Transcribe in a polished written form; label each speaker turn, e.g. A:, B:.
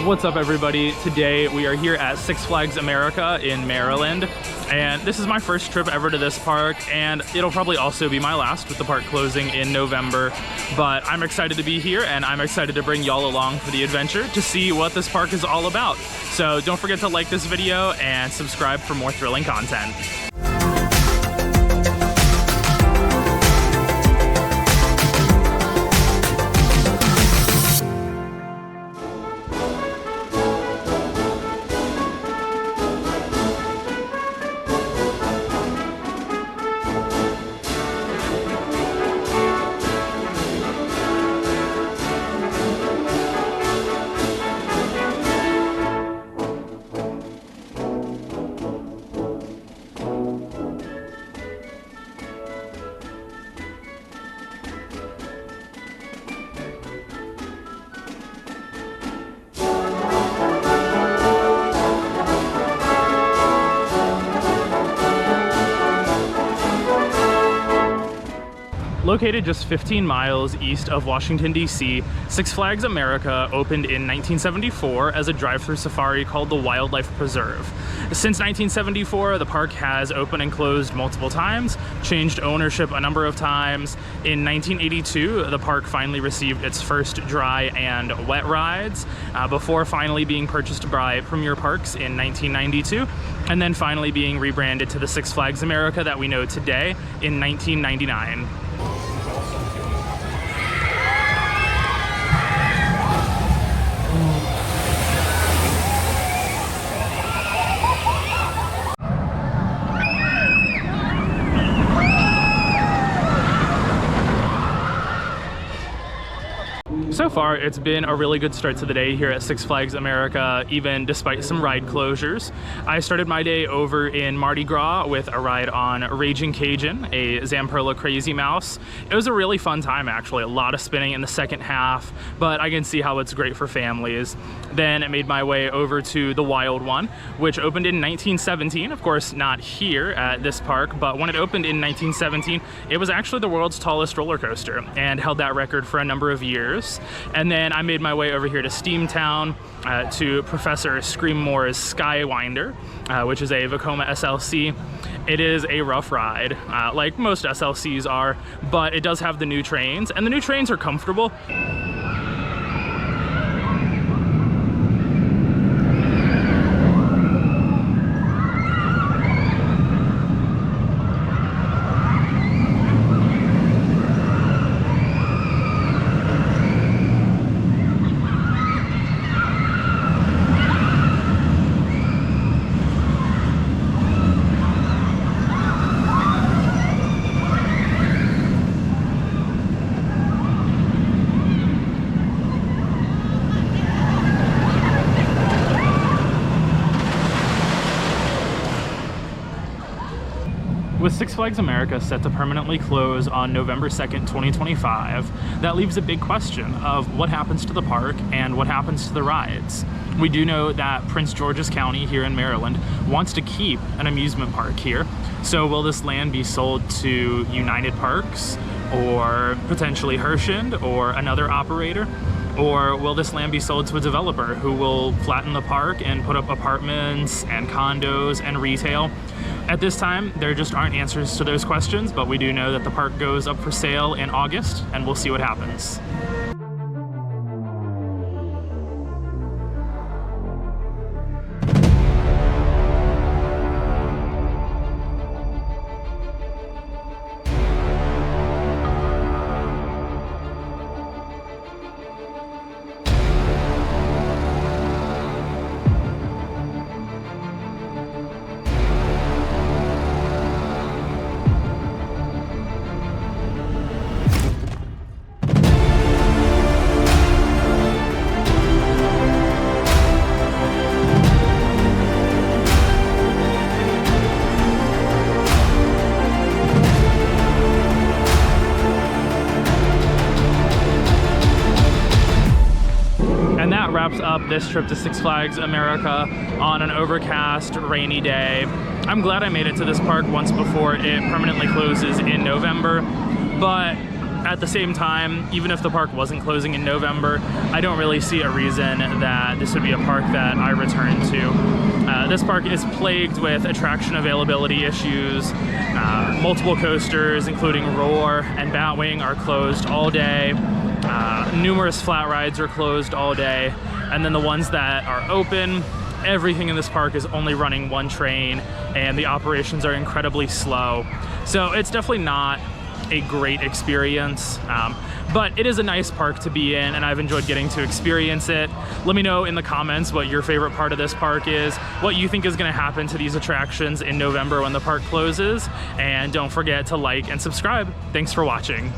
A: What's up, everybody? Today we are here at Six Flags America in Maryland, and this is my first trip ever to this park, and it'll probably also be my last with the park closing in November. But I'm excited to be here, and I'm excited to bring y'all along for the adventure to see what this park is all about. So don't forget to like this video and subscribe for more thrilling content. Located just 15 miles east of Washington, D.C., Six Flags America opened in 1974 as a drive-through safari called the Wildlife Preserve. Since 1974, the park has opened and closed multiple times, changed ownership a number of times. In 1982, the park finally received its first dry and wet rides, before finally being purchased by Premier Parks in 1992, and then finally being rebranded to the Six Flags America that we know today in 1999. So far, it's been a really good start to the day here at Six Flags America, even despite some ride closures. I started my day over in Mardi Gras with a ride on Raging Cajun, a Zamperla Crazy Mouse. It was a really fun time, actually. A lot of spinning in the second half, but I can see how it's great for families. Then I made my way over to the Wild One, which opened in 1917. Of course, not here at this park, but when it opened in 1917, it was actually the world's tallest roller coaster and held that record for a number of years. And then I made my way over here to Steamtown, to Professor Screammore's Skywinder, which is a Vekoma SLC. It is a rough ride, like most SLCs are, but it does have the new trains, and the new trains are comfortable. With Six Flags America set to permanently close on November 2nd, 2025, that leaves a big question of what happens to the park and what happens to the rides. We do know that Prince George's County here in Maryland wants to keep an amusement park here. So will this land be sold to United Parks or potentially Herschend or another operator? Or will this land be sold to a developer who will flatten the park and put up apartments and condos and retail? At this time, there just aren't answers to those questions, but we do know that the park goes up for sale in August, and we'll see what happens. wraps up this trip to Six Flags America on an overcast, rainy day. I'm glad I made it to this park once before it permanently closes in November, but at the same time, even if the park wasn't closing in November, I don't really see a reason that this would be a park that I return to. This park is plagued with attraction availability issues. Multiple coasters, including Roar and Batwing, are closed all day. Numerous flat rides are closed all day. And then the ones that are open, everything in this park is only running one train, and the operations are incredibly slow. So it's definitely not a great experience, but it is a nice park to be in, and I've enjoyed getting to experience it. Let me know in the comments what your favorite part of this park is, what you think is going to happen to these attractions in November when the park closes, and don't forget to like and subscribe. Thanks for watching.